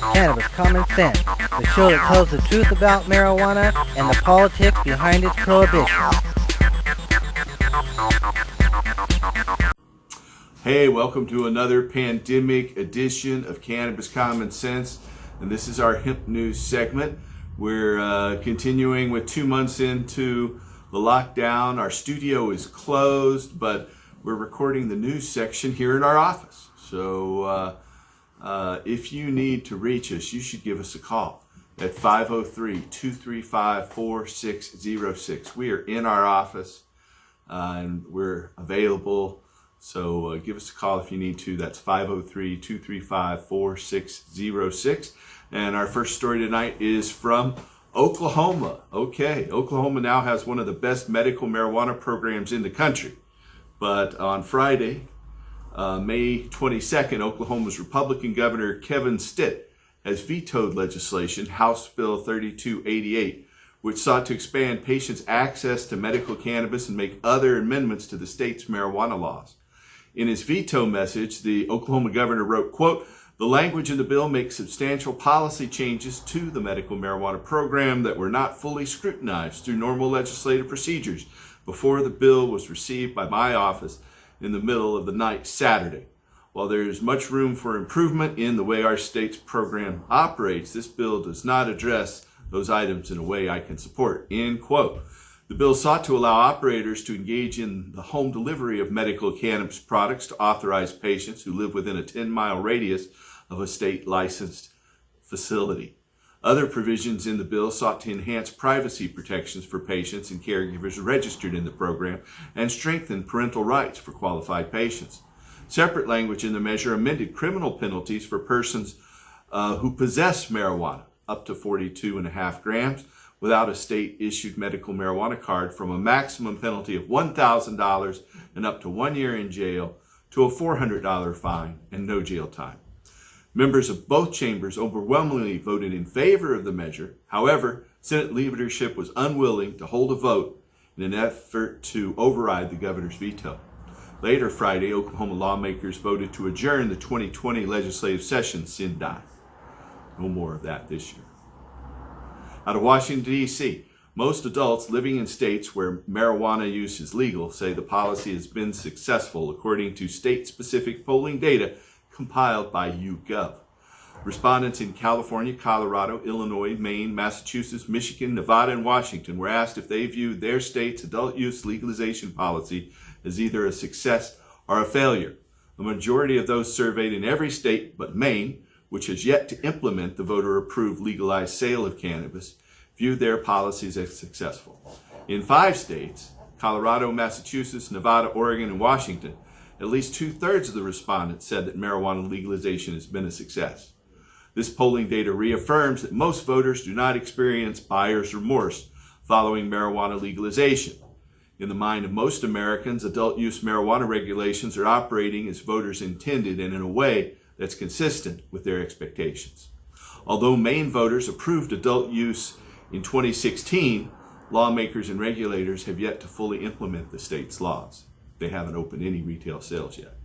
Cannabis Common Sense, the show that tells the truth about marijuana and the politics behind its prohibition. Hey, welcome to another pandemic edition of Cannabis Common Sense, and this is our hemp news segment. We're continuing with 2 months into the lockdown. Our studio is closed, but we're recording the news section here in our office. So if you need to reach us, you should give us a call at 503-235-4606. We are in our office and we're available. So give us a call if you need to. That's 503-235-4606. And our first story tonight is from Oklahoma. Okay, Oklahoma now has one of the best medical marijuana programs in the country. But on Friday, May 22nd, Oklahoma's Republican Governor Kevin Stitt has vetoed legislation, House Bill 3288, which sought to expand patients' access to medical cannabis and make other amendments to the state's marijuana laws. In his veto message, the Oklahoma governor wrote, quote, "The language in the bill makes substantial policy changes to the medical marijuana program that were not fully scrutinized through normal legislative procedures before the bill was received by my office in the middle of the night Saturday. While there is much room for improvement in the way our state's program operates, this bill does not address those items in a way I can support," end quote. The bill sought to allow operators to engage in the home delivery of medical cannabis products to authorized patients who live within a 10-mile radius of a state licensed facility. Other provisions in the bill sought to enhance privacy protections for patients and caregivers registered in the program and strengthen parental rights for qualified patients. Separate language in the measure amended criminal penalties for persons who possess marijuana, up to 42.5 grams, without a state-issued medical marijuana card, from a maximum penalty of $1,000 and up to 1 year in jail to a $400 fine and no jail time. Members of both chambers overwhelmingly voted in favor of the measure. However, Senate leadership was unwilling to hold a vote in an effort to override the governor's veto. Later Friday, Oklahoma lawmakers voted to adjourn the 2020 legislative session sine die. No more of that this year. Out of Washington, D.C., most adults living in states where marijuana use is legal say the policy has been successful, according to state-specific polling data compiled by YouGov. Respondents in California, Colorado, Illinois, Maine, Massachusetts, Michigan, Nevada, and Washington were asked if they viewed their state's adult use legalization policy as either a success or a failure. The majority of those surveyed in every state but Maine, which has yet to implement the voter-approved legalized sale of cannabis, viewed their policies as successful. In 5 states, Colorado, Massachusetts, Nevada, Oregon, and Washington, at least 2/3 of the respondents said that marijuana legalization has been a success. This polling data reaffirms that most voters do not experience buyer's remorse following marijuana legalization. In the mind of most Americans, adult use marijuana regulations are operating as voters intended and in a way that's consistent with their expectations. Although Maine voters approved adult use in 2016, lawmakers and regulators have yet to fully implement the state's laws. They haven't opened any retail sales yet.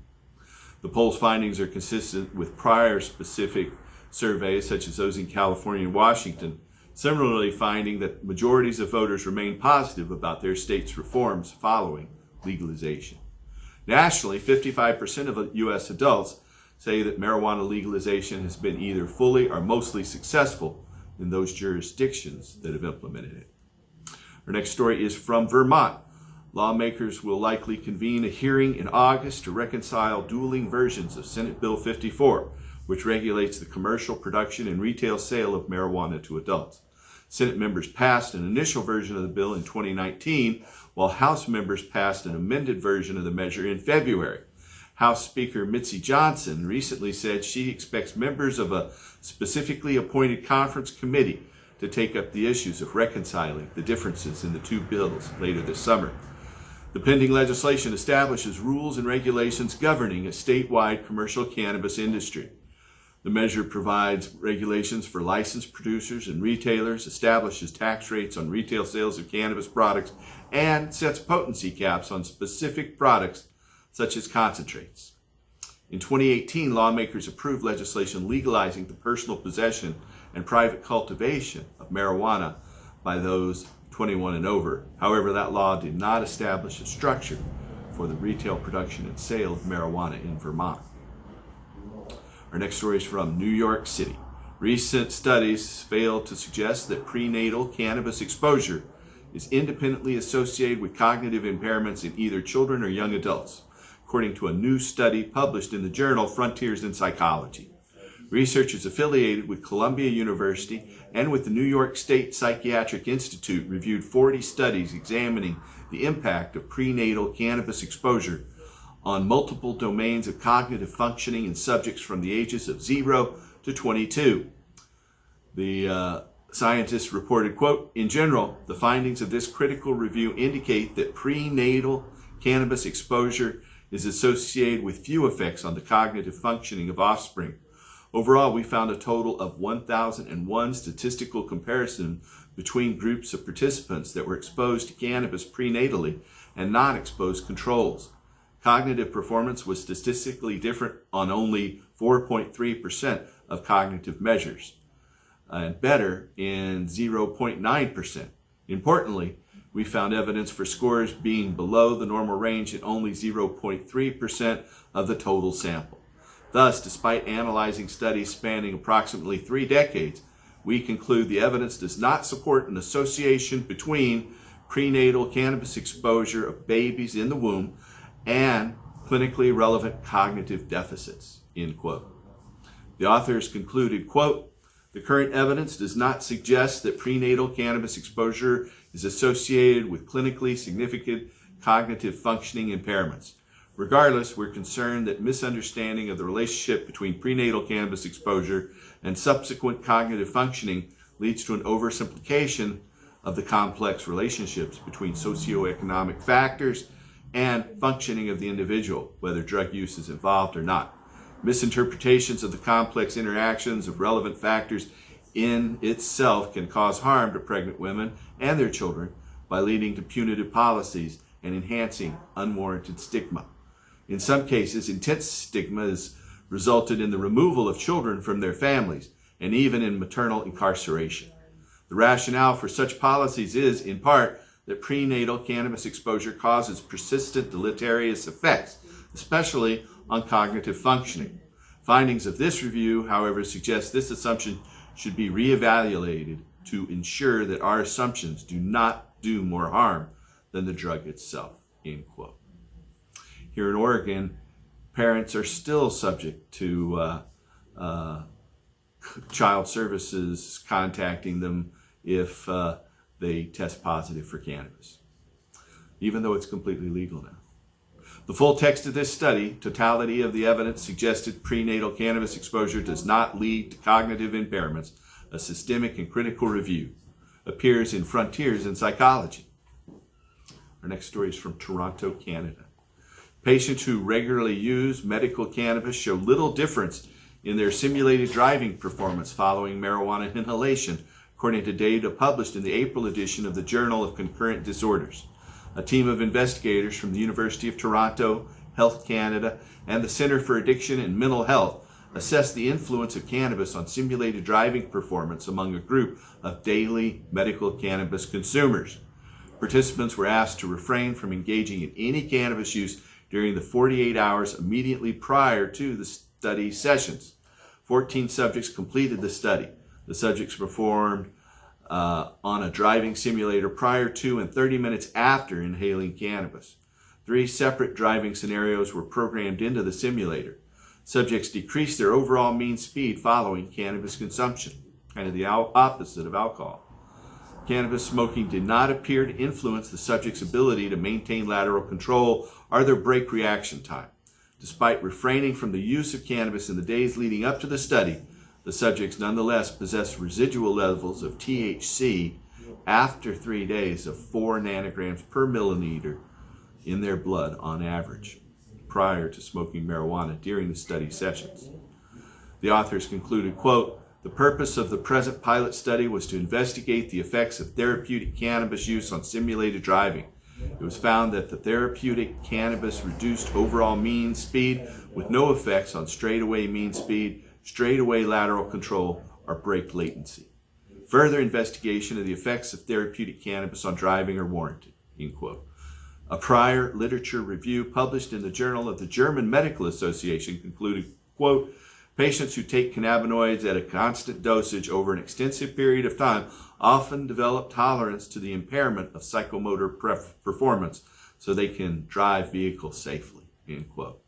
The poll's findings are consistent with prior specific surveys, such as those in California and Washington, similarly finding that majorities of voters remain positive about their state's reforms following legalization. Nationally, 55% of U.S. adults say that marijuana legalization has been either fully or mostly successful in those jurisdictions that have implemented it. Our next story is from Vermont. Lawmakers will likely convene a hearing in August to reconcile dueling versions of Senate Bill 54, which regulates the commercial production and retail sale of marijuana to adults. Senate members passed an initial version of the bill in 2019, while House members passed an amended version of the measure in February. House Speaker Mitzi Johnson recently said she expects members of a specifically appointed conference committee to take up the issues of reconciling the differences in the two bills later this summer. The pending legislation establishes rules and regulations governing a statewide commercial cannabis industry. The measure provides regulations for licensed producers and retailers, establishes tax rates on retail sales of cannabis products, and sets potency caps on specific products such as concentrates. In 2018, lawmakers approved legislation legalizing the personal possession and private cultivation of marijuana by those 21 and over. However, that law did not establish a structure for the retail production and sale of marijuana in Vermont. Our next story is from New York City. Recent studies failed to suggest that prenatal cannabis exposure is independently associated with cognitive impairments in either children or young adults, according to a new study published in the journal Frontiers in Psychology. Researchers affiliated with Columbia University and with the New York State Psychiatric Institute reviewed 40 studies examining the impact of prenatal cannabis exposure on multiple domains of cognitive functioning in subjects from the ages of 0 to 22. The scientists reported, quote, "In general, the findings of this critical review indicate that prenatal cannabis exposure is associated with few effects on the cognitive functioning of offspring. Overall, we found a total of 1,001 statistical comparison between groups of participants that were exposed to cannabis prenatally and non-exposed controls. Cognitive performance was statistically different on only 4.3% of cognitive measures, and better in 0.9%. Importantly, we found evidence for scores being below the normal range in only 0.3% of the total sample. Thus, despite analyzing studies spanning approximately 3 decades, we conclude the evidence does not support an association between prenatal cannabis exposure of babies in the womb and clinically relevant cognitive deficits," end quote. The authors concluded, quote, "The current evidence does not suggest that prenatal cannabis exposure is associated with clinically significant cognitive functioning impairments. Regardless, we're concerned that misunderstanding of the relationship between prenatal cannabis exposure and subsequent cognitive functioning leads to an oversimplification of the complex relationships between socioeconomic factors and functioning of the individual, whether drug use is involved or not. Misinterpretations of the complex interactions of relevant factors in itself can cause harm to pregnant women and their children by leading to punitive policies and enhancing unwarranted stigma. In some cases, intense stigma has resulted in the removal of children from their families and even in maternal incarceration. The rationale for such policies is, in part, that prenatal cannabis exposure causes persistent deleterious effects, especially on cognitive functioning. Findings of this review, however, suggest this assumption should be reevaluated to ensure that our assumptions do not do more harm than the drug itself," end quote. Here in Oregon, parents are still subject to child services contacting them if they test positive for cannabis, even though it's completely legal now. The full text of this study, totality of the evidence suggested prenatal cannabis exposure does not lead to cognitive impairments, a systemic and critical review, appears in Frontiers in Psychology. Our next story is from Toronto, Canada. Patients who regularly use medical cannabis show little difference in their simulated driving performance following marijuana inhalation, according to data published in the April edition of the Journal of Concurrent Disorders. A team of investigators from the University of Toronto, Health Canada, and the Centre for Addiction and Mental Health assessed the influence of cannabis on simulated driving performance among a group of daily medical cannabis consumers. Participants were asked to refrain from engaging in any cannabis use during the 48 hours immediately prior to the study sessions. 14 subjects completed the study. The subjects performed on a driving simulator prior to and 30 minutes after inhaling cannabis. 3 separate driving scenarios were programmed into the simulator. Subjects decreased their overall mean speed following cannabis consumption, kind of the opposite of alcohol. Cannabis smoking did not appear to influence the subject's ability to maintain lateral control or their brake reaction time. Despite refraining from the use of cannabis in the days leading up to the study, the subjects nonetheless possessed residual levels of THC after 3 days of 4 nanograms per milliliter in their blood on average, prior to smoking marijuana during the study sessions. The authors concluded, quote, "The purpose of the present pilot study was to investigate the effects of therapeutic cannabis use on simulated driving. It was found that the therapeutic cannabis reduced overall mean speed with no effects on straightaway mean speed, straightaway lateral control, or brake latency. Further investigation of the effects of therapeutic cannabis on driving are warranted, end quote. A prior literature review published in the Journal of the German Medical Association concluded, quote, patients who take cannabinoids at a constant dosage over an extensive period of time often develop tolerance to the impairment of psychomotor performance so they can drive vehicles safely, end quote.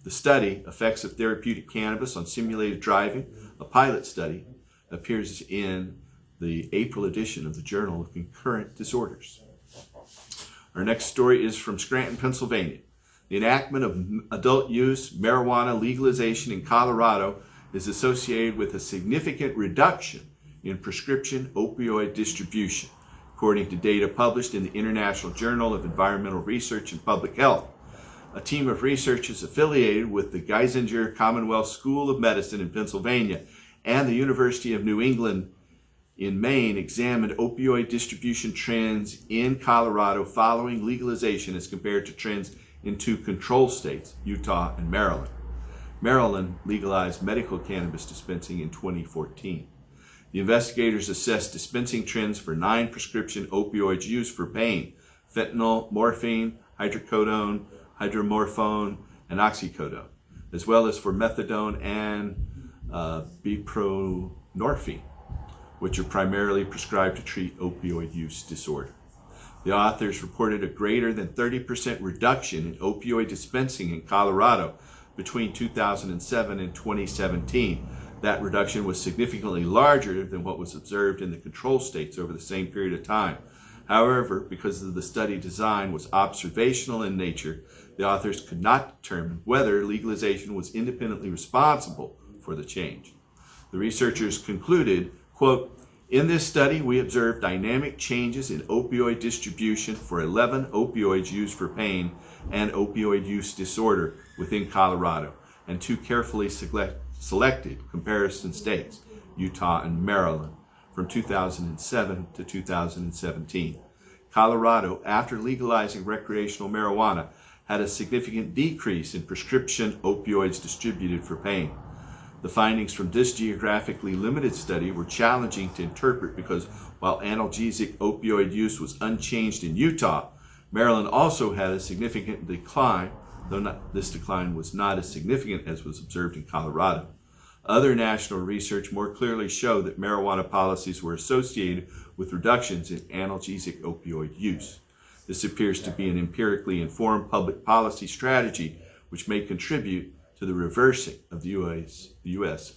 The study, Effects of Therapeutic Cannabis on Simulated Driving, a pilot study, appears in the April edition of the Journal of Concurrent Disorders. Our next story is from Scranton, Pennsylvania. The enactment of adult use marijuana legalization in Colorado is associated with a significant reduction in prescription opioid distribution, according to data published in the International Journal of Environmental Research and Public Health. A team of researchers affiliated with the Geisinger Commonwealth School of Medicine in Pennsylvania and the University of New England in Maine examined opioid distribution trends in Colorado following legalization as compared to trends in two control states, Utah and Maryland. Maryland legalized medical cannabis dispensing in 2014. The investigators assessed dispensing trends for 9 prescription opioids used for pain: fentanyl, morphine, hydrocodone, hydromorphone, and oxycodone, as well as for methadone and buprenorphine, which are primarily prescribed to treat opioid use disorder. The authors reported a greater than 30% reduction in opioid dispensing in Colorado between 2007 and 2017. That reduction was significantly larger than what was observed in the control states over the same period of time. However, because the study design was observational in nature, the authors could not determine whether legalization was independently responsible for the change. The researchers concluded, quote, in this study, we observed dynamic changes in opioid distribution for 11 opioids used for pain and opioid use disorder within Colorado, and 2 carefully selected comparison states, Utah and Maryland, from 2007 to 2017. Colorado, after legalizing recreational marijuana, had a significant decrease in prescription opioids distributed for pain. The findings from this geographically limited study were challenging to interpret because while analgesic opioid use was unchanged in Utah, Maryland also had a significant decline, though this decline was not as significant as was observed in Colorado. Other national research more clearly showed that marijuana policies were associated with reductions in analgesic opioid use. This appears to be an empirically informed public policy strategy which may contribute to the reversing of the U.S.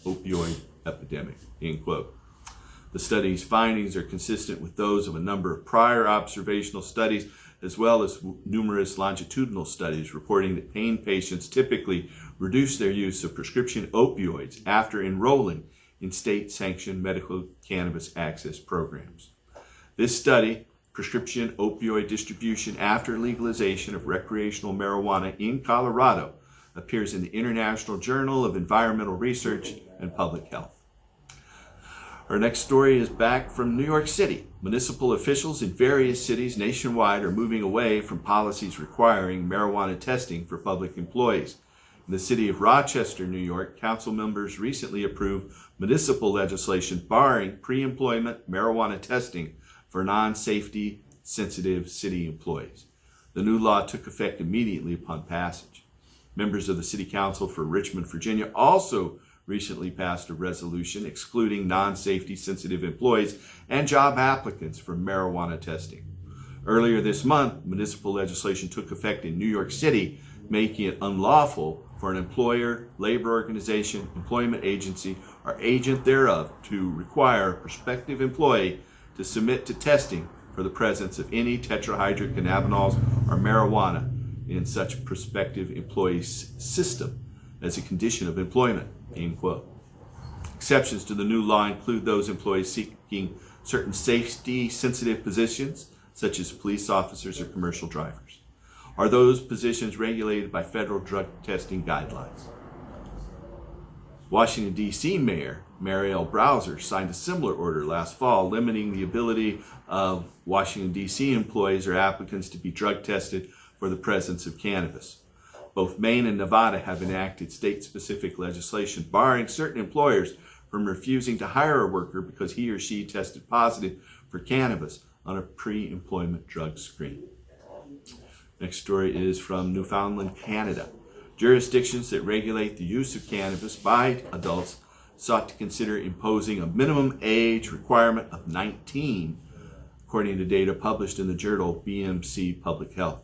opioid epidemic, end quote. The study's findings are consistent with those of a number of prior observational studies, as well as numerous longitudinal studies reporting that pain patients typically reduce their use of prescription opioids after enrolling in state-sanctioned medical cannabis access programs. This study, Prescription Opioid Distribution After Legalization of Recreational Marijuana in Colorado, appears in the International Journal of Environmental Research and Public Health. Our next story is back from New York City. Municipal officials in various cities nationwide are moving away from policies requiring marijuana testing for public employees. In the city of Rochester, New York, council members recently approved municipal legislation barring pre-employment marijuana testing for non-safety sensitive city employees. The new law took effect immediately upon passage. Members of the City Council for Richmond, Virginia also recently passed a resolution excluding non-safety sensitive employees and job applicants from marijuana testing. Earlier this month, municipal legislation took effect in New York City, making it unlawful for an employer, labor organization, employment agency, or agent thereof to require a prospective employee to submit to testing for the presence of any tetrahydrocannabinols or marijuana in such prospective employee's system as a condition of employment, end quote. Exceptions to the new law include those employees seeking certain safety-sensitive positions, such as police officers or commercial drivers. Are those positions regulated by federal drug testing guidelines? Washington, D.C. Mayor Mariel Browser signed a similar order last fall, limiting the ability of Washington, D.C. employees or applicants to be drug tested for the presence of cannabis. Both Maine and Nevada have enacted state-specific legislation barring certain employers from refusing to hire a worker because he or she tested positive for cannabis on a pre-employment drug screen. Next story is from Newfoundland, Canada. Jurisdictions that regulate the use of cannabis by adults sought to consider imposing a minimum age requirement of 19, according to data published in the journal BMC Public Health.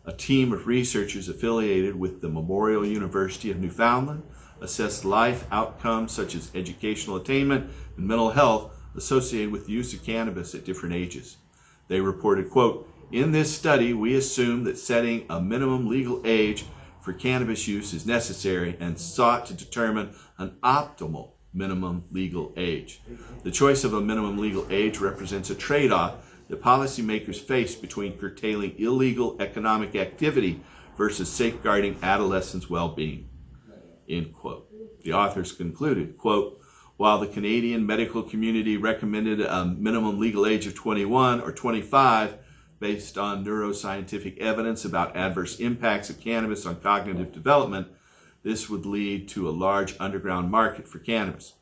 A team of researchers affiliated with the Memorial University of Newfoundland assessed life outcomes such as educational attainment and mental health associated with the use of cannabis at different ages. They reported, quote, "In this study, we assume that setting a minimum legal age for cannabis use is necessary and sought to determine an optimal minimum legal age. The choice of a minimum legal age represents a trade-off that policymakers face between curtailing illegal economic activity versus safeguarding adolescents' well-being," end quote. The authors concluded, quote, "While the Canadian medical community recommended a minimum legal age of 21 or 25, based on neuroscientific evidence about adverse impacts of cannabis on cognitive development, this would lead to a large underground market for cannabis.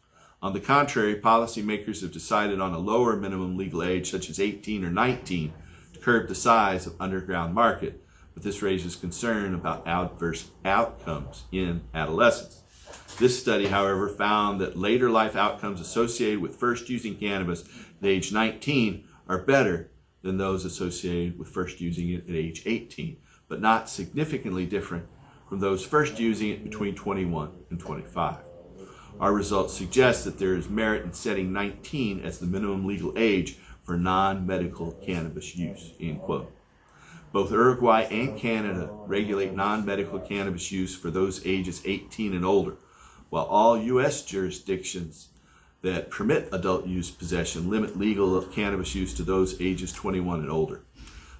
On the contrary, policymakers have decided on a lower minimum legal age, such as 18 or 19, to curb the size of underground market, but this raises concern about adverse outcomes in adolescents. This study, however, found that later life outcomes associated with first using cannabis at age 19 are better than those associated with first using it at age 18, but not significantly different from those first using it between 21 and 25. Our results suggest that there is merit in setting 19 as the minimum legal age for non-medical cannabis use," end quote. Both Uruguay and Canada regulate non-medical cannabis use for those ages 18 and older, while all U.S. jurisdictions that permit adult use possession limit legal cannabis use to those ages 21 and older.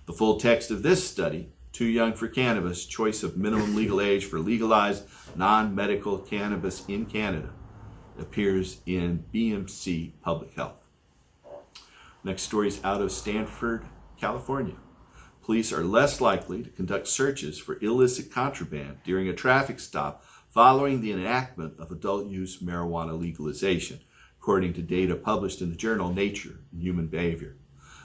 The full text of this study, Too Young for Cannabis, Choice of Minimum Legal Age for Legalized Non-Medical Cannabis in Canada, appears in BMC Public Health. Next story is out of Stanford, California. Police are less likely to conduct searches for illicit contraband during a traffic stop following the enactment of adult use marijuana legalization, according to data published in the journal Nature and Human Behavior.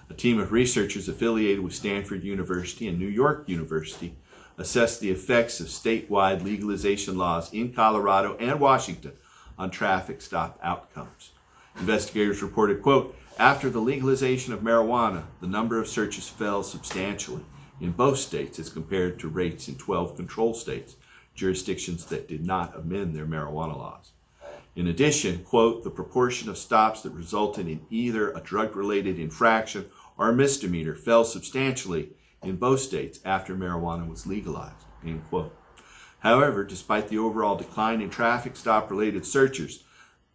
A team of researchers affiliated with Stanford University and New York University assessed the effects of statewide legalization laws in Colorado and Washington on traffic stop outcomes. Investigators reported, quote, "After the legalization of marijuana, the number of searches fell substantially in both states as compared to rates in 12 control states, jurisdictions that did not amend their marijuana laws. In addition, quote, the proportion of stops that resulted in either a drug-related infraction or a misdemeanor fell substantially in both states after marijuana was legalized," end quote. However, despite the overall decline in traffic stop-related searches,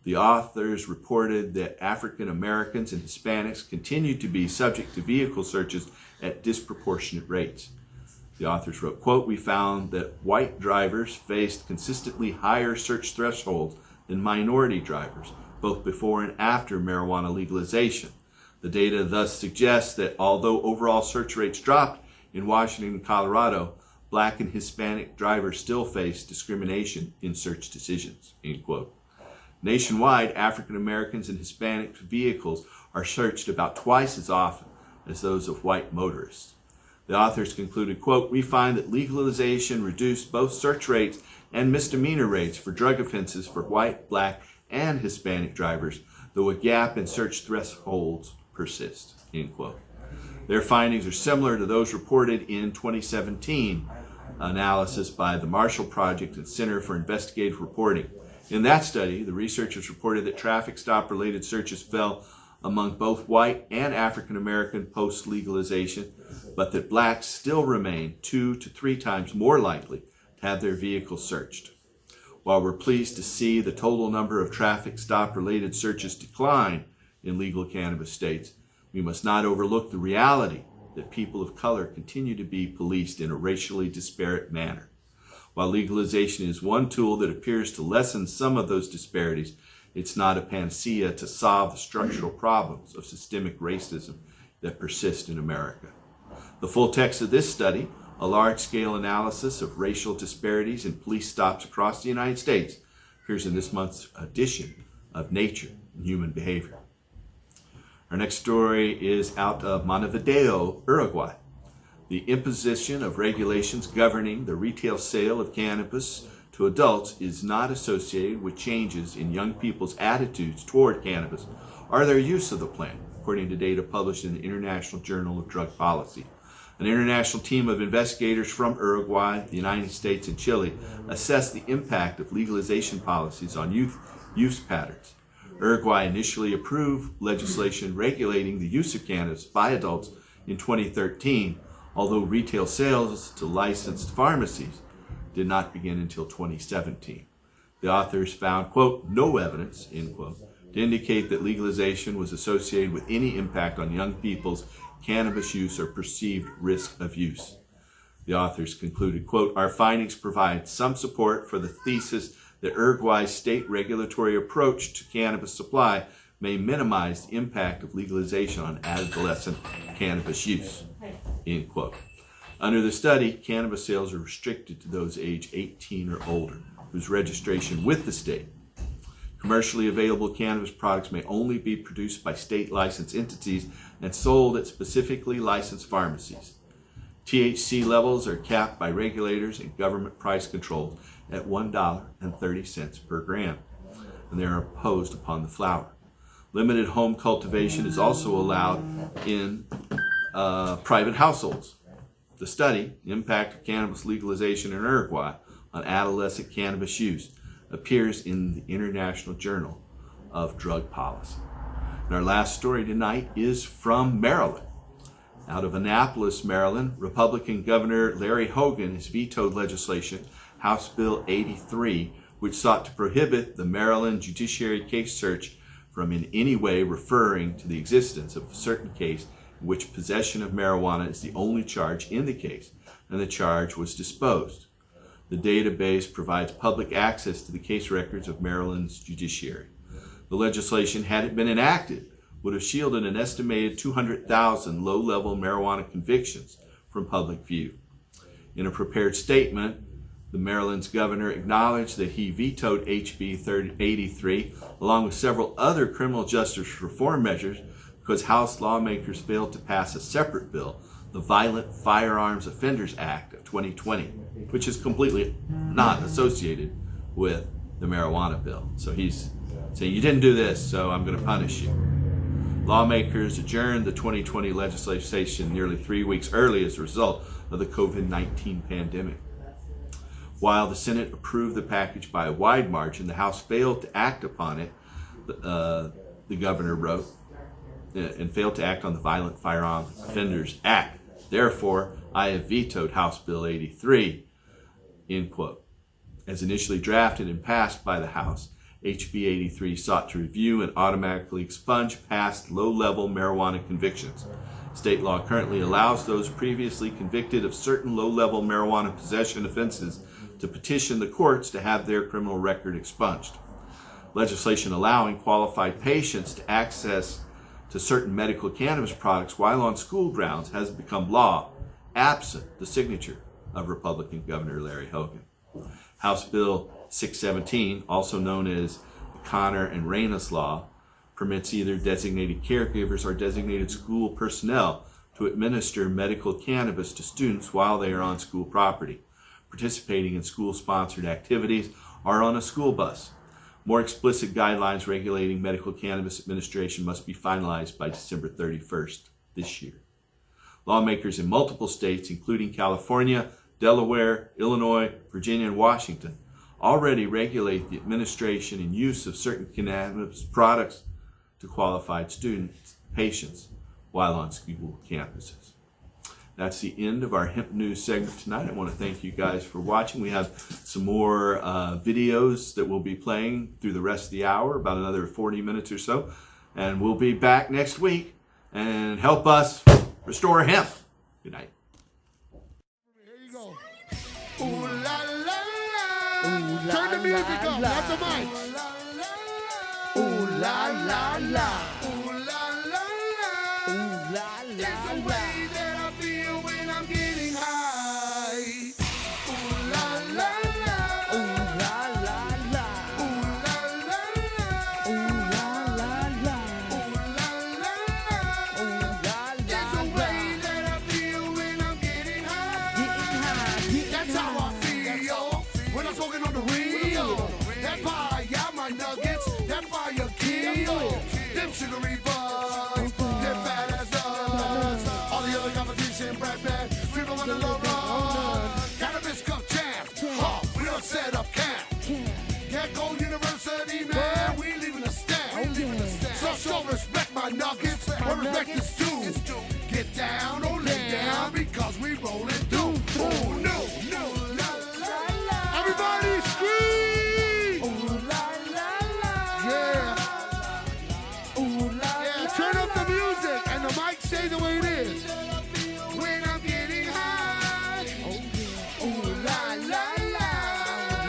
the authors reported that African Americans and Hispanics continued to be subject to vehicle searches at disproportionate rates. The authors wrote, quote, "We found that white drivers faced consistently higher search thresholds than minority drivers, both before and after marijuana legalization. The data thus suggests that although overall search rates dropped in Washington and Colorado, Black and Hispanic drivers still face discrimination in search decisions," end quote. Nationwide, African Americans and Hispanic vehicles are searched about twice as often as those of white motorists. The authors concluded, quote, "We find that legalization reduced both search rates and misdemeanor rates for drug offenses for white, Black, and Hispanic drivers, though a gap in search thresholds persists," end quote. Their findings are similar to those reported in 2017 analysis by the Marshall Project and Center for Investigative Reporting. In that study, the researchers reported that traffic stop-related searches fell among both white and African American post-legalization, but that Blacks still remain 2 to 3 times more likely to have their vehicles searched. While we're pleased to see the total number of traffic stop-related searches decline in legal cannabis states, we must not overlook the reality that people of color continue to be policed in a racially disparate manner. While legalization is one tool that appears to lessen some of those disparities, It's not a panacea to solve the structural problems of systemic racism that persist in America. The full text of this study, a large-scale analysis of racial disparities in police stops across the United States, appears in this month's edition of Nature and Human Behavior. Our next story is out of Montevideo, Uruguay. The imposition of regulations governing the retail sale of cannabis to adults is not associated with changes in young people's attitudes toward cannabis or their use of the plant, according to data published in the International Journal of Drug Policy. An international team of investigators from Uruguay, the United States, and Chile assessed the impact of legalization policies on youth use patterns. Uruguay initially approved legislation regulating the use of cannabis by adults in 2013, although retail sales to licensed pharmacies did not begin until 2017. The authors found, quote, no evidence, end quote, to indicate that legalization was associated with any impact on young people's cannabis use or perceived risk of use. The authors concluded, quote, our findings provide some support for the thesis that Uruguay's state regulatory approach to cannabis supply may minimize the impact of legalization on adolescent cannabis use, end quote. Under the study, cannabis sales are restricted to those age 18 or older, whose registration with the state. Commercially available cannabis products may only be produced by state licensed entities and sold at specifically licensed pharmacies. THC levels are capped by regulators and government price controls at $1.30 per gram, and they are imposed upon the flower. Limited home cultivation is also allowed in private households. The study, Impact of Cannabis Legalization in Uruguay on Adolescent Cannabis Use, appears in the International Journal of Drug Policy. And our last story tonight is from Maryland. Out of Annapolis, Maryland, Republican Governor Larry Hogan has vetoed legislation, House Bill 83, which sought to prohibit the Maryland Judiciary case search from in any way referring to the existence of a certain case in which possession of marijuana is the only charge in the case, and the charge was disposed. The database provides public access to the case records of Maryland's judiciary. The legislation, had it been enacted, would have shielded an estimated 200,000 low-level marijuana convictions from public view. In a prepared statement, the Maryland's governor acknowledged that he vetoed HB 83 along with several other criminal justice reform measures because House lawmakers failed to pass a separate bill, the Violent Firearms Offenders Act of 2020, which is completely not associated with the marijuana bill. So he's saying, you didn't do this, so I'm going to punish you. Lawmakers adjourned the 2020 legislation nearly 3 weeks early as a result of the COVID-19 pandemic. While the Senate approved the package by a wide margin, the House failed to act upon it, the governor wrote, and failed to act on the Violent Firearms Offenders Act. Therefore, I have vetoed House Bill 83, end quote. As initially drafted and passed by the House, HB 83 sought to review and automatically expunge past low-level marijuana convictions. State law currently allows those previously convicted of certain low-level marijuana possession offenses to petition the courts to have their criminal record expunged. Legislation allowing qualified patients to access to certain medical cannabis products while on school grounds has become law, absent the signature of Republican Governor Larry Hogan. House Bill 617, also known as the Connor and Reynolds Law, permits either designated caregivers or designated school personnel to administer medical cannabis to students while they are on school property, participating in school-sponsored activities, or on a school bus. More explicit guidelines regulating medical cannabis administration must be finalized by December 31st this year. Lawmakers in multiple states, including California, Delaware, Illinois, Virginia, and Washington, already regulate the administration and use of certain cannabis products to qualified students, patients, while on school campuses. That's the end of our hemp news segment tonight. I want to thank you guys for watching. We have some more videos that we'll be playing through the rest of the hour, about another 40 minutes or so. And we'll be back next week and help us restore hemp. Good night. Here you go. Ooh la la la. Turn the music up. Not the mic. la la la. Ooh la la la. Ooh la la It's the la. way that I feel when I'm getting high. Ooh la la la. Ooh la la la. Ooh la la la. Ooh la la la. Ooh la la la. Ooh la la It's the la. way that I feel when I'm getting high. That's how I feel when I'm smoking on the real. That fire, my nuggets, that fire kill. Them sugary buds, them fat ass nuts. All the other competition, brag man, screaming on the low run. Cannabis cup champ, we don't set up camp. Gecko University, man, we leaving a stamp. So show respect, my nuggets, what respect is due. Get down, or lay down, because we rolling through. Oh no, no, la la la. Everybody scream! Yeah. Yeah, turn up the music and the mic stay the way it is. When I'm getting high. Ooh la la la.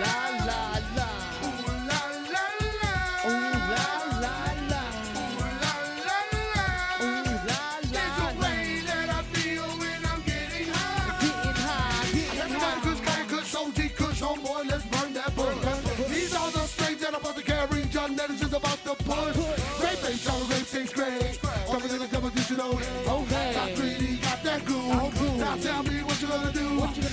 La la la. Ooh la la la. Ooh la la la. Ooh la la la. Ooh la It's la the la. way that I feel when I'm getting high. Getting high, getting Everybody kush, high. kush, OG, kush, homeboy, let's burn that bush. These are the strains that I'm about to carry. John Dennis is about to push. Great bass, all the rape tastes great. Coming in the competition, Okay. got greedy, got that goo. Now tell me what you gonna do.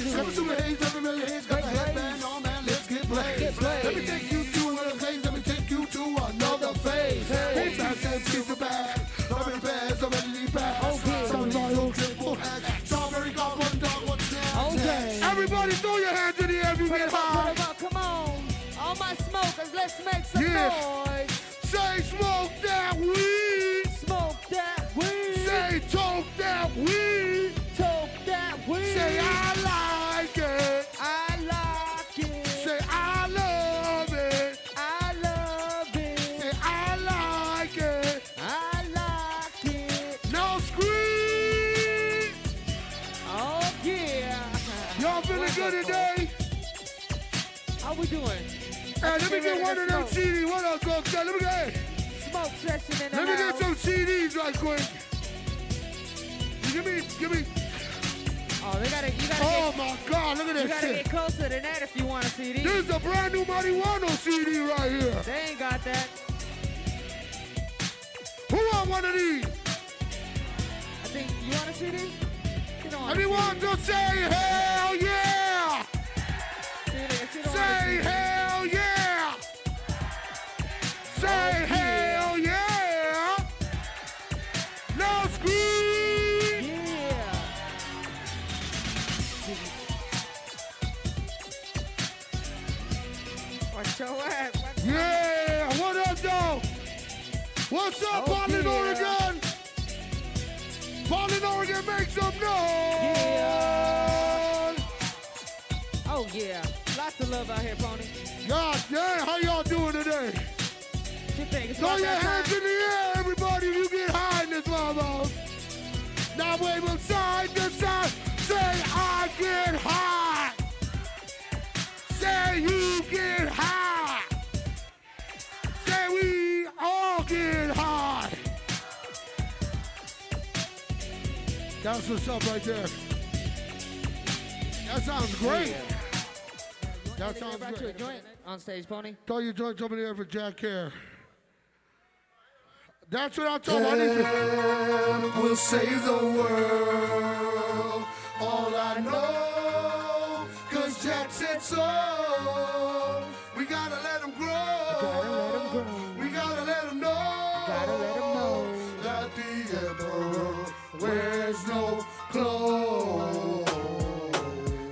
Step into the haze, every million haze, got the headband on, man, let's get blazed. Let me take you to another phase, let me take you to another phase. Hey, back and keep the bag. Loving the bags, I'm ready to pass. Some loyal triple hack. Strawberry got one dog, what's that? Okay. Everybody throw your hands in the air if you get high. Come on. All my smokers, let's make some Yeah. noise. Say smoke that weed. Smoke that weed. Say toke that weed. Toke that weed. Say I like it. I like it. Say I love it. I love it. Say I like it. I like it. Now scream. Oh yeah. Y'all feeling good today? How we doing? Hey, let me get one of them CDs. What up, go? Let me get. Smoke session in the Let me get house. some CDs right quick. Give me. Oh, you gotta Oh get, my God, look at you this gotta shit. get closer than that if you want a CD. This is a brand new marijuana CD right here. They ain't got that. Who want one of these? I think you want a CD? You don't want Everyone a just say hell yeah! CD. Say hell yeah! Say hell yeah! Now scream! Yeah. Watch your ass. Yeah! What up, though? What's up, Oh, Portland, yeah. Oregon? Portland, Oregon, make some noise! Oh yeah. Lots of love out here, Pony. God damn, how y'all doing today? What you think? It's Throw about your that hands time? in the air, everybody, if you get high in this motherfucker. Now wave them side to side. Say, I get high. Say, you get high. Say, we all get high. That's what's up right there. That sounds great. That sounds Brought you a great. joint on stage, Pony. Throw your joint over there for Jack Care. That's what I'm talking about. We'll save the world. All I know, cause Jack said so. We gotta let him grow. We gotta let him know. That the emperor wears no clothes.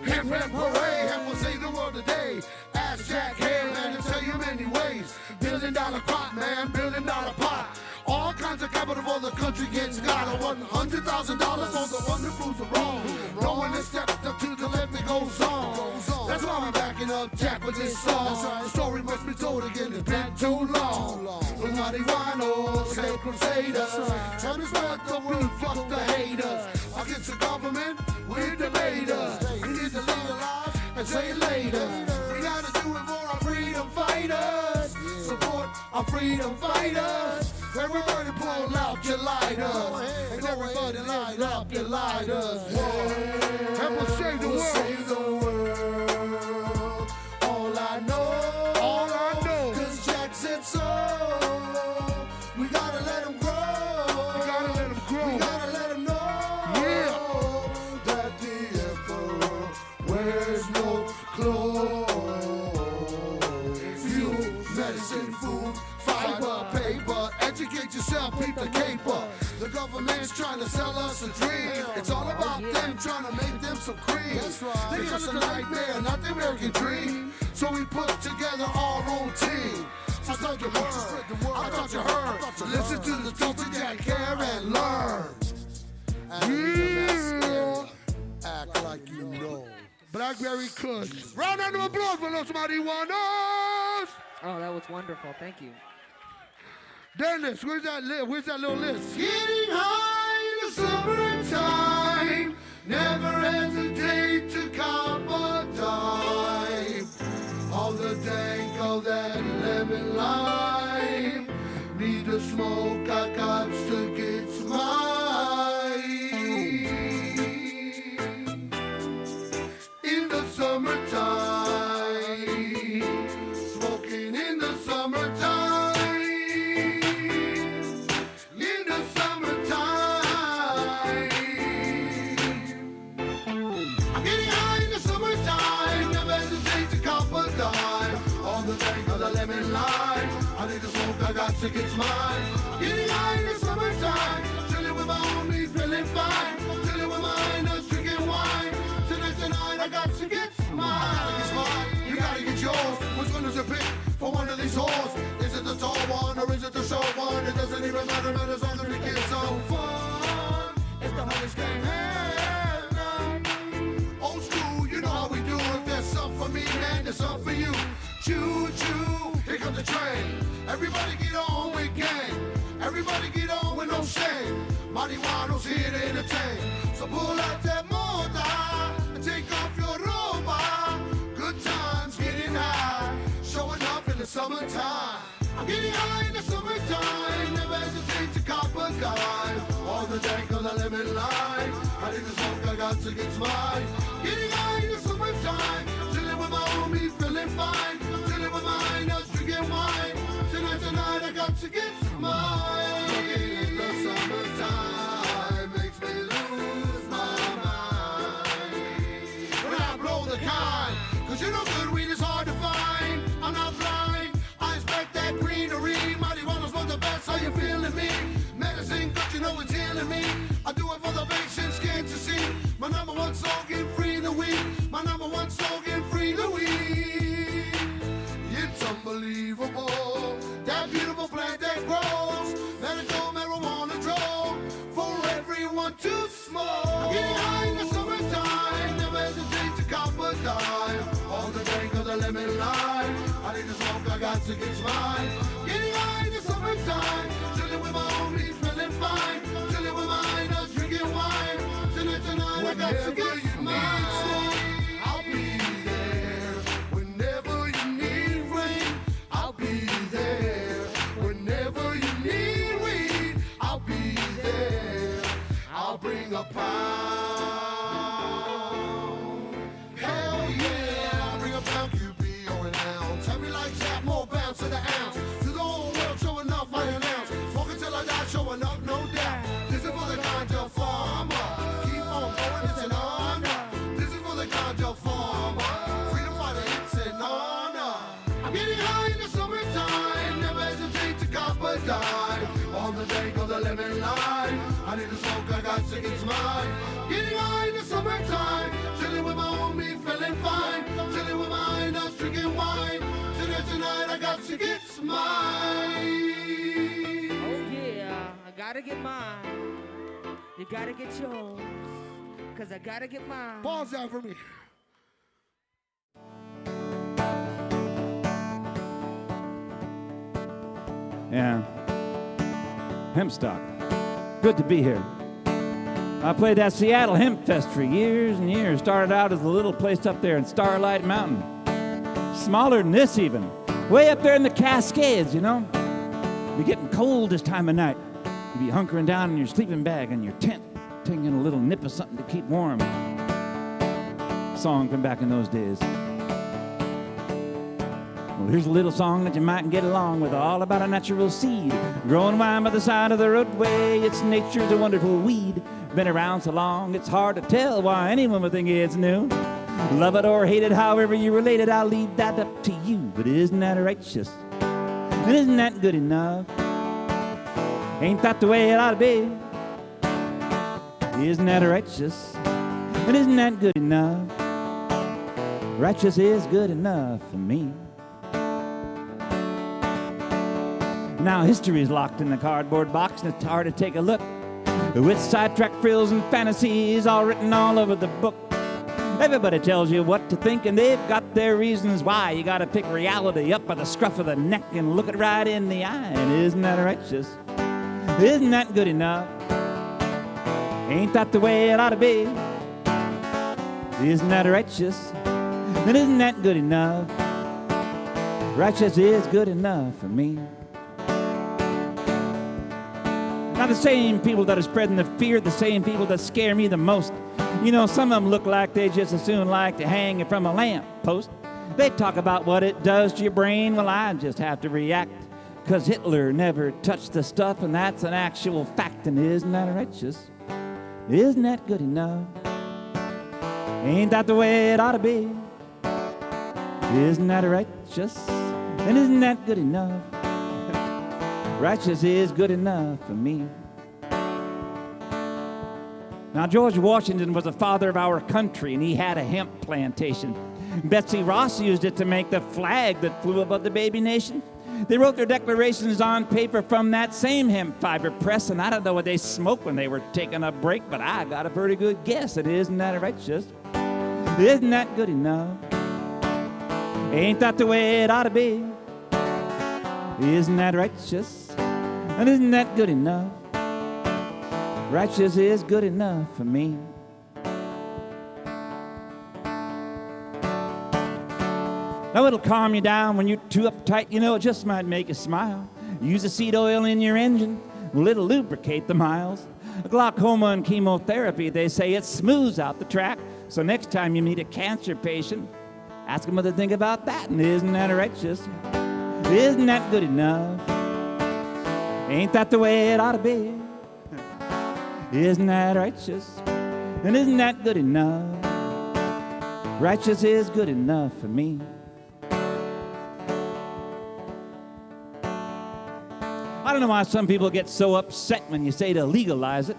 Hip hip hooray, hip will save the world today. Ask Jack Hareland to tell you many ways. $1 billion crop, man, $1 billion pot. All kinds of capital for the country gets got. $100,000 for the one who proves the wrong. No one has stepped up to the left, it goes on. That's why I'm backing up Jack with this song. The story must be told again, it's been too long. The marijuana, slave crusaders, trying to spread the word, fuck the haters. Against the government, we're debaters. We need to legalize and say it later. We gotta do it for our freedom fighters. Support our freedom fighters. Everybody pull out your lighters. And everybody light up your lighters. Help us save the world. Save the world. All I know. 'Cause Jack said so. We gotta let him grow. We gotta let him grow. We gotta let him know. Yeah. That the emperor wears no clothes. Fuel, medicine, food, fiber, paper. Educate yourself, peep the caper. The government's trying to sell us a dream. It's all about them trying to make them some cream. They give us a nightmare, not the American dream. So we put together our own team. I thought you heard. I thought you heard. Listen to the teacher that care and learn. Act like you know. Blackberry Kush. Round of applause for los marihuanos. Oh, that was wonderful. Thank you. Dennis, where's that list? Where's that little list? Getting high in the summertime. Never hesitate to cop a dime. All the dank of that lemon lime. Need to smoke, I got to get mine. In the summertime. Smoking in the summertime. In the summertime. I'm getting high in the summertime. Never hesitate to cop a dime. On the bank of the lemon lime. I need to smoke, I got to get mine. Getting high in the summertime. Chilling with my homies, feeling fine. Chilling with my highness, drinking wine. Tonight, I got to get mine. You gotta get yours. Which one is your pick for one of these whores? Is it the tall one or is it the short one? It doesn't even matter, man, as long as we get some fun. If the homies can't have none. Old school, you know how we do. If there's something for me, man, there's something for you. Choo choo, here comes the train. Everybody get on with gang. Everybody get on with no shame. Marijuano's here to entertain. So pull out that motor and take off your roba. Good times getting high, showing up in the summertime. I'm getting high in the summertime. Never hesitate to cop a dime. All the dank of the lemon lime. I need to smoke, I got to get mine. Getting high in the summertime. Chilling with my homies, feeling fine. Chilling with my highness, drinking wine. Tonight, I got to get mine. Looking in the summertime makes me lose my mind. When I blow the kind, 'cause you know good weed is hard to find. I'm not blind, I inspect that greenery. Marijuana's one of the best, how you feeling me? Medicine, 'cause you know it's healing me. I do it for the patients, can't you see? My number one slogan, free the weed. My number one slogan, free the weed. It's unbelievable, that beautiful plant that grows. Medical marijuana drove for everyone to smoke. I'm getting high in the summertime, never hesitate to cop a dime. All the dank of the lemon lime. I need to smoke, I got to get mine. Getting high in the summertime, chilling with my homies, feeling fine. Chilling with my highness, drinking wine. Tonight, I got to get mine. I'll be there whenever you need rain. I'll be there whenever you need weed. I'll be there. I'll bring a pound. Hell yeah, I'll bring a pound QB or an ounce. Heavy like that, more bounce to the ounce. To the whole world, showing off my announce. Smoking till I die, showing up, no doubt. This is for the ganja farmer. Keep on going, it's an honor. This is for the ganja farmer. Freedom fighter, it's an honor. I'm getting high in the summertime. Never hesitate to cop a dime. On the dank of the lemon lime. I need to smoke, I got to get mine. Getting high in the summertime. Chilling with my homies, feeling fine. Chilling with my highness, drinking wine. Tonight, I got to get mine. Oh yeah, I gotta get mine. You gotta get yours. 'Cause I gotta get mine. Pause that for me. Yeah. Hemp stock. Good to be here. I played that Seattle Hemp Fest for years and years. Started out as a little place up there in Starlight Mountain. Smaller than this even. Way up there in the Cascades, you know. You're getting cold this time of night. You be hunkering down in your sleeping bag in your tent, taking a little nip of something to keep warm. Song from back in those days. Well, here's a little song that you might get along with, all about a natural seed growing wine by the side of the roadway. It's nature's a wonderful weed, been around so long it's hard to tell why anyone would think it's new. Love it or hate it, however you relate it, I'll leave that up to you. But isn't that righteous? And isn't that good enough? Ain't that the way it ought to be? Isn't that righteous? And isn't that good enough? Righteous is good enough for me. Now history's locked in the cardboard box and it's hard to take a look, with sidetrack frills and fantasies all written all over the book. Everybody tells you what to think and they've got their reasons why. You gotta pick reality up by the scruff of the neck and look it right in the eye. And isn't that righteous? Isn't that good enough? Ain't that the way it ought to be? Isn't that righteous? And isn't that good enough? Righteous is good enough for me. Now the same people that are spreading the fear, the same people that scare me the most. You know, some of them look like they just as soon like to hang it from a lamp post. They talk about what it does to your brain. Well, I just have to react, 'cause Hitler never touched the stuff, and that's an actual fact. And isn't that righteous? Isn't that good enough? Ain't that the way it ought to be? Isn't that righteous? And isn't that good enough? Righteous is good enough for me. Now, George Washington was the father of our country, and he had a hemp plantation. Betsy Ross used it to make the flag that flew above the baby nation. They wrote their declarations on paper from that same hemp fiber press, and I don't know what they smoked when they were taking a break, but I got a pretty good guess. It isn't that righteous? Isn't that good enough? Ain't that the way it ought to be? Isn't that righteous? And isn't that good enough? Righteous is good enough for me. Now it'll calm you down when you're too uptight. You know, it just might make you smile. Use the seed oil in your engine. Well, it'll lubricate the miles. Glaucoma and chemotherapy, they say it smooths out the track. So next time you meet a cancer patient, ask them what they think about that. And isn't that righteous? Isn't that good enough? Ain't that the way it ought to be? Isn't that righteous? And isn't that good enough? Righteous is good enough for me. I don't know why some people get so upset when you say to legalize it.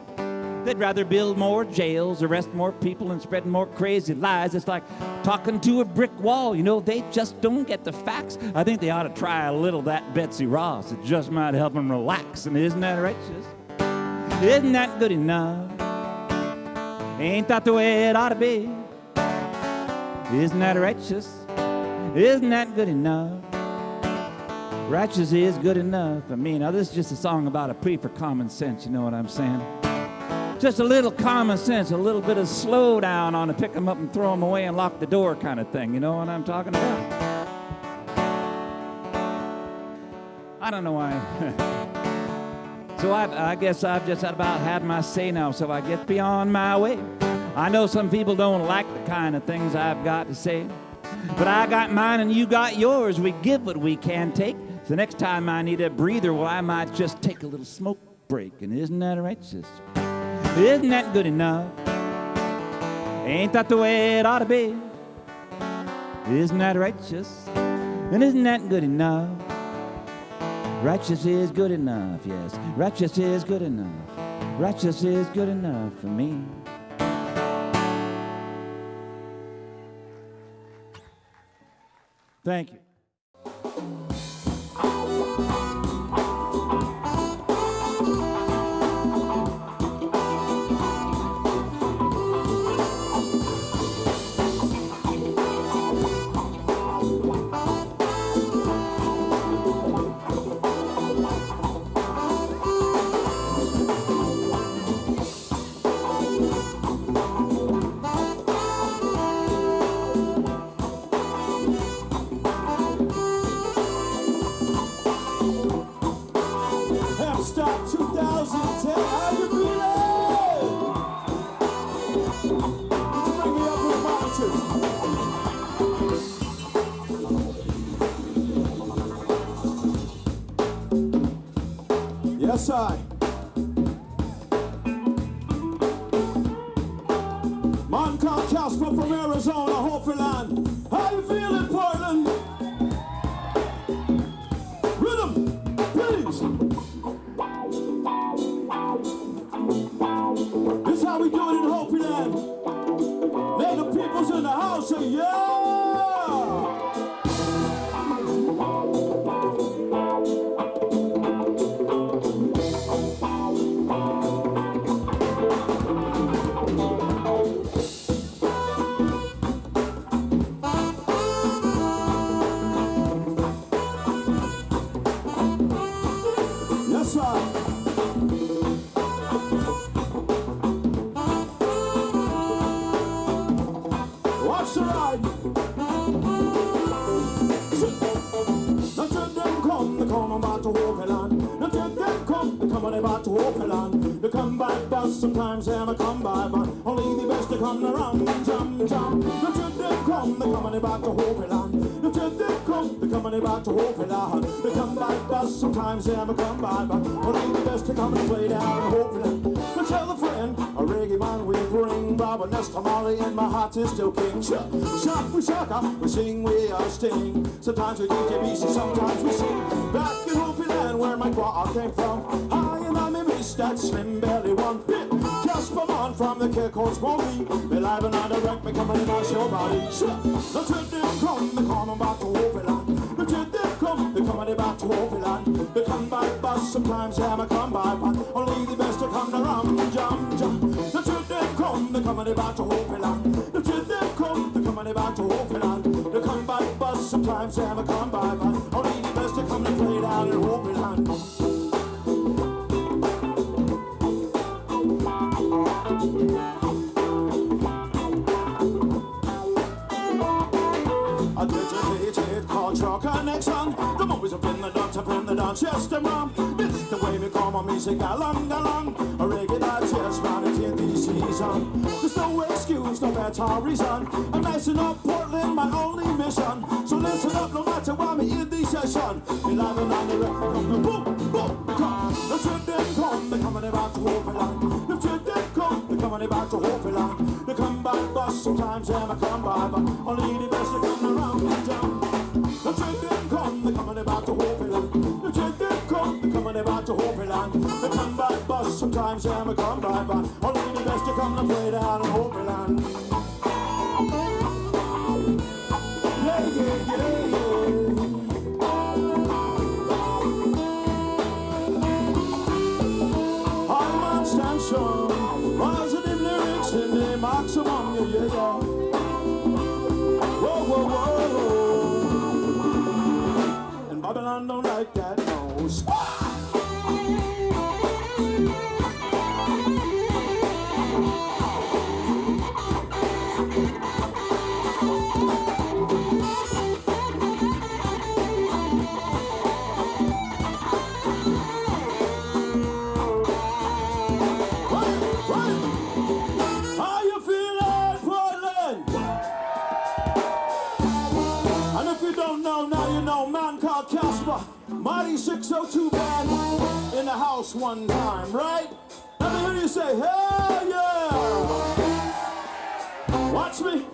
They'd rather build more jails, arrest more people, and spread more crazy lies. It's like talking to a brick wall. You know, they just don't get the facts. I think they ought to try a little of that Betsy Ross. It just might help them relax. And isn't that righteous? Isn't that good enough? Ain't that the way it ought to be? Isn't that righteous? Isn't that good enough? Righteous is good enough for me. Now, this is just a song about a plea for common sense. You know what I'm saying? Just a little common sense, a little bit of slow down on to pick them up and throw them away and lock the door kind of thing. You know what I'm talking about? I don't know why. So I guess I've just about had my say now, so I get beyond my way. I know some people don't like the kind of things I've got to say, but I got mine and you got yours. We give what we can take. So next time I need a breather, well, I might just take a little smoke break. And isn't that righteous? Isn't that good enough? Ain't that the way it ought to be? Isn't that righteous? And isn't that good enough? Righteous is good enough, yes. Righteous is good enough. Righteous is good enough for me. Thank you. people's on a hopeful land. How you feeling, Portland? Rhythm, please. This how we do it in Hopi land. Make the people's in the house say yeah. Yes, sir. Watch the ride. Let them come, they come about to Hopi land. Let them come, they come about to Hopi land. They come by bus, sometimes they come by, but only the best to come around. Jump, jump. Let them come, they come about to Hopi land. Let them come, they come about to Hopi land. They come by bus, sometimes they come by, but only the best to come and play down in Hopi land. But tell a friend, a reggae man we bring, Bob and Tamale, and my heart is still king. Shock, we shock, we sing, we are sting. Sometimes we DJ BC, sometimes we sing. Back in Hopi land where my guac came from, I and I may miss that slim belly one bit. Just for on from the kick horse movie, be live and on the wreck, me coming in my show body. The treat them come, they come about to Hopi land. The treat them come, they coming about to Hopi land. They come by bus, sometimes they come by, but only the best to come around. Jump, jump. The treat them come, they coming about to Hopi land. The treat them come, they coming about to Hopi land. They come by bus, sometimes they come by, but only the best to come and play down in Hopi land. A dedicated cultural connection. The movies up in the dance, yes, the mom. This is the way we call my music along. A reggae that's just round it in the season. There's no excuse, no better reason. I'm nicing up Portland, my only mission. So listen up, no matter why me in the session. We live and on the record from the boom, boom, come. The treat them come, they're coming about to Hopi land. The treat them come, they're coming about to Hopi land. They come by bus, sometimes they come by, but only the best to come around and jump. The treat them come, they're coming about to Hopi land. The treat them come, they're coming about to Hopi land. They come by bus, sometimes they come by, but only the best to come and play down in Hopi land. Yeah, yeah, yeah, yeah. High man stand strong, positive lyrics in the maximum, yeah, yeah, yeah. Whoa, whoa, whoa. And Babylon don't like that, no. How you feeling, Portland? And if you don't know, now you know, man called Casper, Mighty 602 band in the house one time, right? Let me hear you say, hell yeah! Watch me.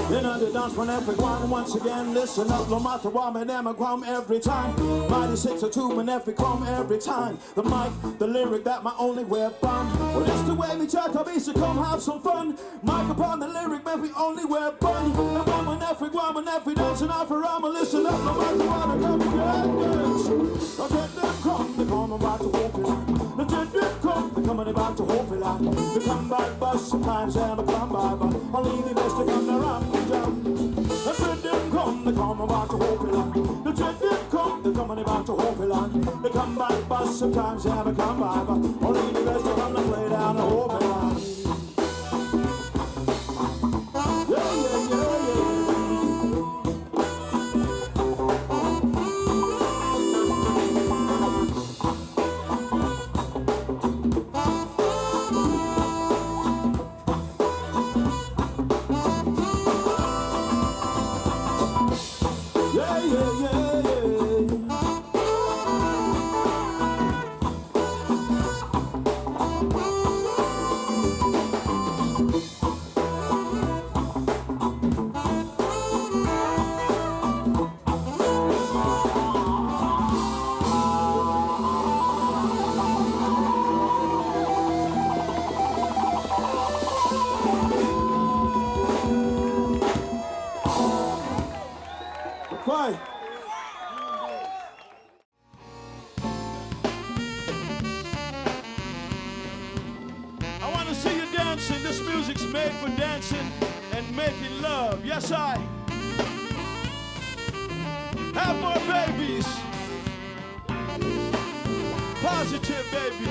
In the dance when everyone once again listen up, no matter what my name I come every time. Mighty 602 when every come every time. The mic, the lyric, that my only weapon. Well, that's the way me chat, I so come have some fun. Mic upon the lyric, man, we only weapon. And when every dance and I for I'ma listen up, no matter what I come again. Now get them come, they come about to Hopi land. Now get them come, they coming about to Hopi land. They come by bus, sometimes they come by, but only the best to come around. The treat them come, they come about to Hopi land. The treat them come, they coming about to Hopi land. They come by bus, sometimes they come by, but only the best to come to play down the Hopi land. Yeah, yeah, yeah, yeah. dancing. This music's made for dancing and making love. Yes, I have more babies. Positive babies.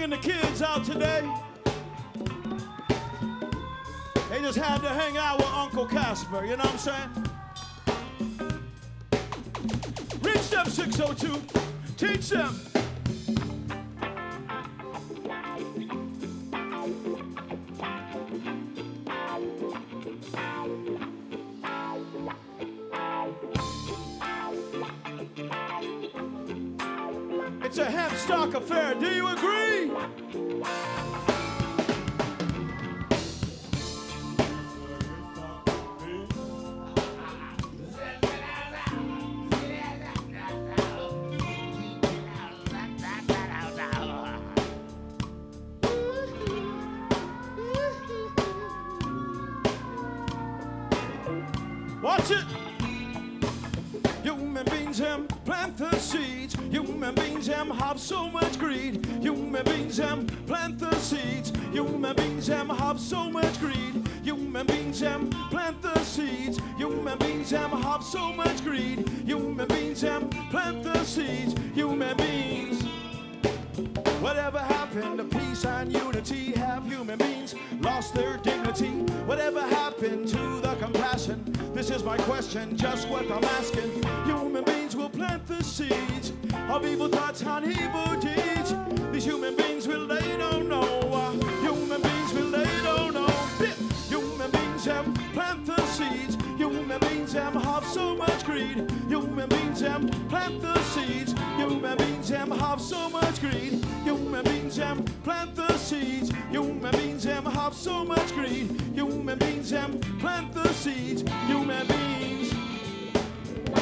The kids out today. They just had to hang out with Uncle Casper, you know what I'm saying? Reach them 602, teach them. It's a hemp stock affair, do you agree? Watch it! Human beings plant the seeds. Human beings have so much greed. Human beings plant the seeds. Human beings have so much greed. Human beings plant the seeds. Human beings have so much greed. Human beings plant the seeds. Human beings. Whatever happened to peace and unity? Have human beings lost their dignity? Whatever happened to the compassion? This is my question, just what I'm asking. Human beings will plant the seeds of evil thoughts and evil deeds. These human beings will, they don't know. Human beings will, they don't know. Human beings plant the seeds. Human beings have so much greed. Human beings plant the seeds. Human beings have so much greed. Human beings plant the seeds. Human beings have so much greed. Human beings plant the seeds. Human beings.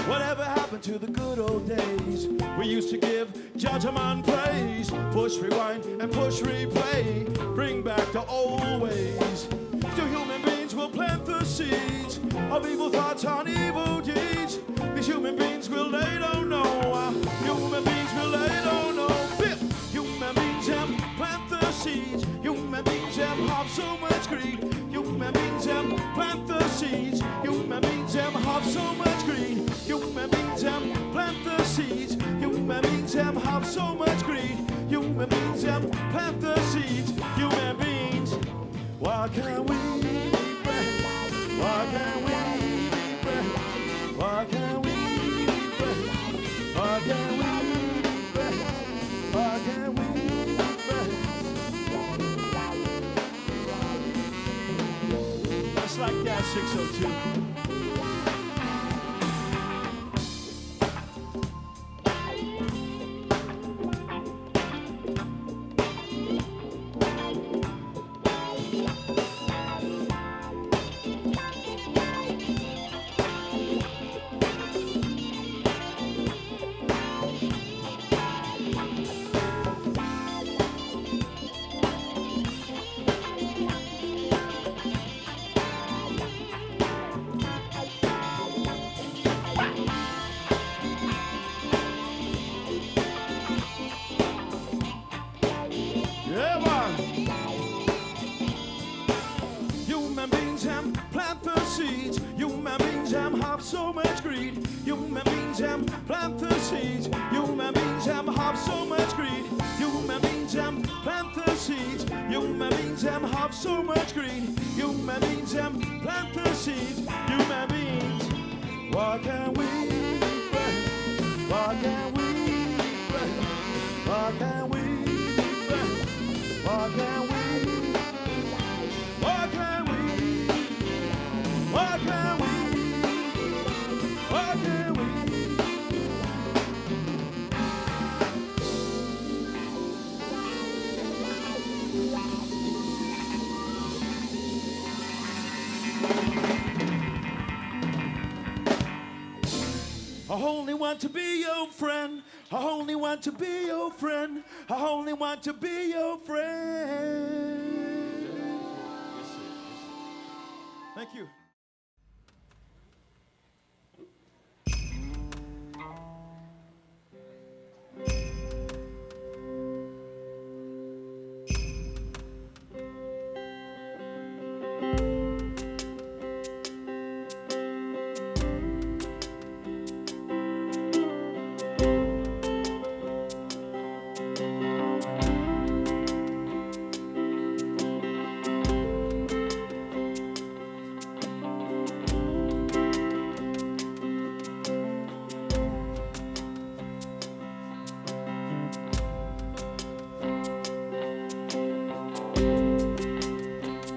Whatever happened to the good old days? We used to give judgment praise. Push rewind and push replay. Bring back the old ways. Still human beings will plant the seeds of evil thoughts and evil deeds. These human beings will, they don't know. Human beings will, they don't know. Human beings plant the seeds. Human beings have so much greed. Human beings plant the seeds. Human beings have so much greed. Human beings plant the seeds. Human beings have so much greed. Human beings plant the seeds. Human beings. Why can't we be friends? Why can't we be friends? Why can't we be friends? Why can't we be friends? Why can't we be friends? Just like that, 602. So much greed. Human beings plant the seeds. Human beings have so much greed. Human beings plant the seeds. Human beings have so much greed. Human beings plant the seeds. Human beings. Why can't we be friends? Why can't we be friends? Why can't we? I only want to be your friend. I only want to be your friend. I only want to be your friend. Thank you.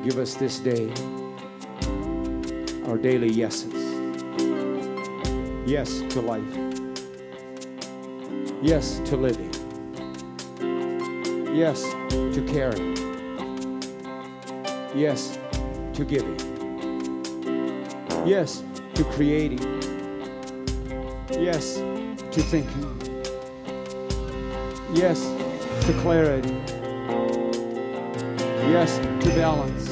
Give us this day our daily yeses. Yes to life. Yes to living. Yes to caring. Yes to giving. Yes to creating. Yes to thinking. Yes to clarity. Yes to balance.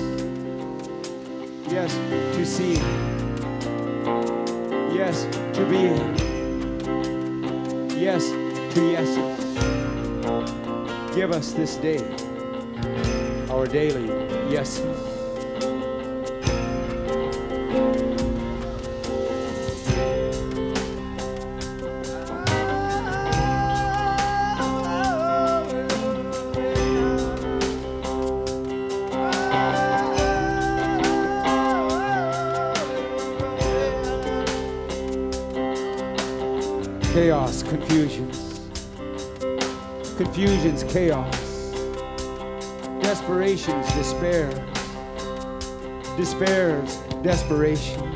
Yes to seeing. Yes to being. Yes to yeses. Give us this day our daily yeses. Chaos, confusions. Confusions, chaos. Desperations, despair. Despairs, desperation.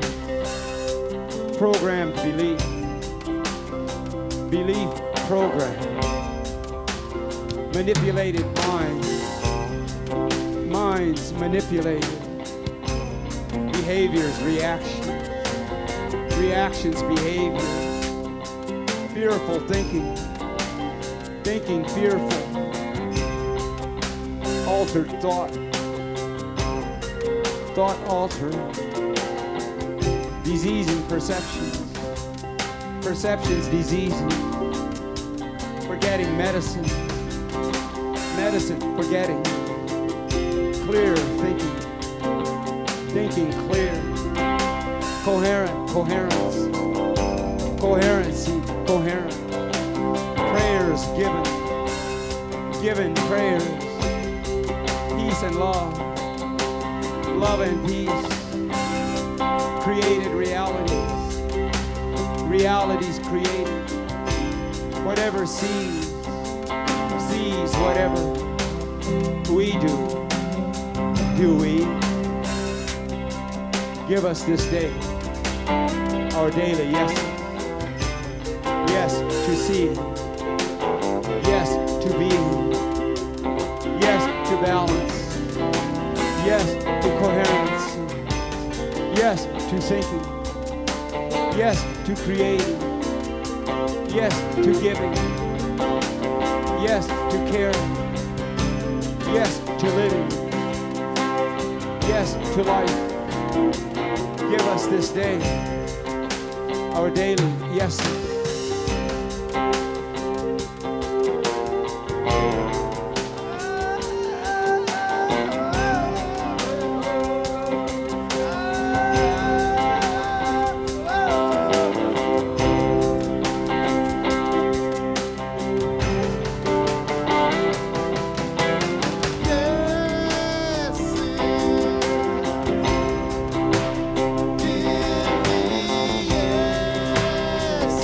Programmed belief. Belief programmed. Manipulated minds. Minds manipulated. Behaviors, reactions. Reactions, behaviors. Fearful thinking. Thinking fearful. Altered thought. Thought altered. Diseasing perceptions. Perceptions diseasing. Forgetting medicine. Medicine forgetting. Clear thinking. Thinking clear. Coherent coherence. Coherency coherent. Prayers given. Given prayers. Peace and love. Love and peace. Created realities. Realities created. Whatever sees. Sees whatever we do. Do we? Give us this day our daily yeses. Yes to seeing. Yes to being. Yes to balance. Yes to coherence. Yes to thinking. Yes to creating. Yes to giving. Yes to caring. Yes to living. Yes to life. Give us this day our daily yeses. Yes,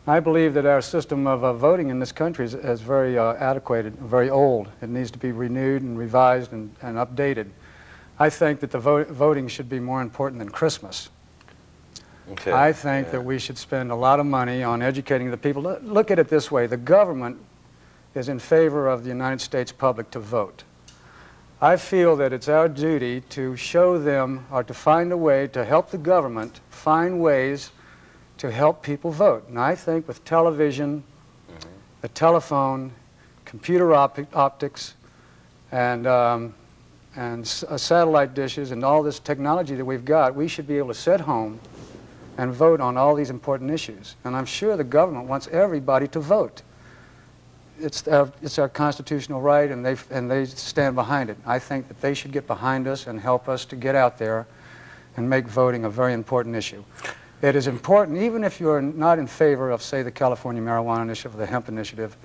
I believe that our system of voting in this country is very antiquated, very old. It needs to be renewed and revised and updated. I think that the voting should be more important than Christmas. Okay. I think that we should spend a lot of money on educating the people. Look at it this way. The government is in favor of the United States public to vote. I feel that it's our duty to show them or to find a way to help the government find ways to help people vote. And I think with television, the telephone, computer optics, and satellite dishes and all this technology that we've got, we should be able to sit home and vote on all these important issues. And I'm sure the government wants everybody to vote. It's our constitutional right, and they stand behind it. I think that they should get behind us and help us to get out there and make voting a very important issue. It is important, even if you're not in favor of, say, the California Marijuana Initiative or the Hemp Initiative,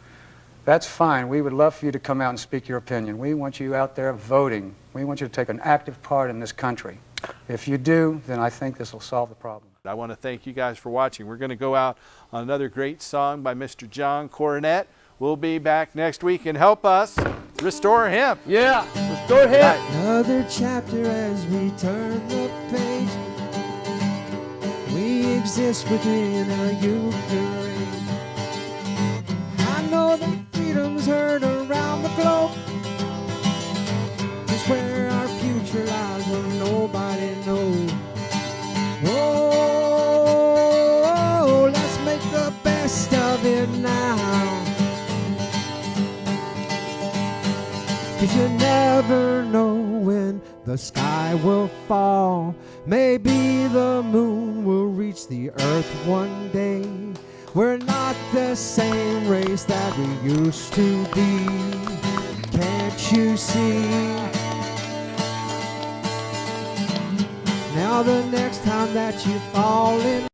that's fine. We would love for you to come out and speak your opinion. We want you out there voting. We want you to take an active part in this country. If you do, then I think this will solve the problem. I want to thank you guys for watching. We're going to go out on another great song by Mr. John Coronet. We'll be back next week and help us restore hemp. Yeah, restore hemp. Another chapter as we turn the page. We exist within a Ukraine. I know that freedom's heard around the globe. Just where our future lies will nobody know. Oh, let's make the best of it now. 'Cause you never know when the sky will fall. Maybe the moon will reach the earth one day. We're not the same race that we used to be. Can't you see? Now the next time that you fall in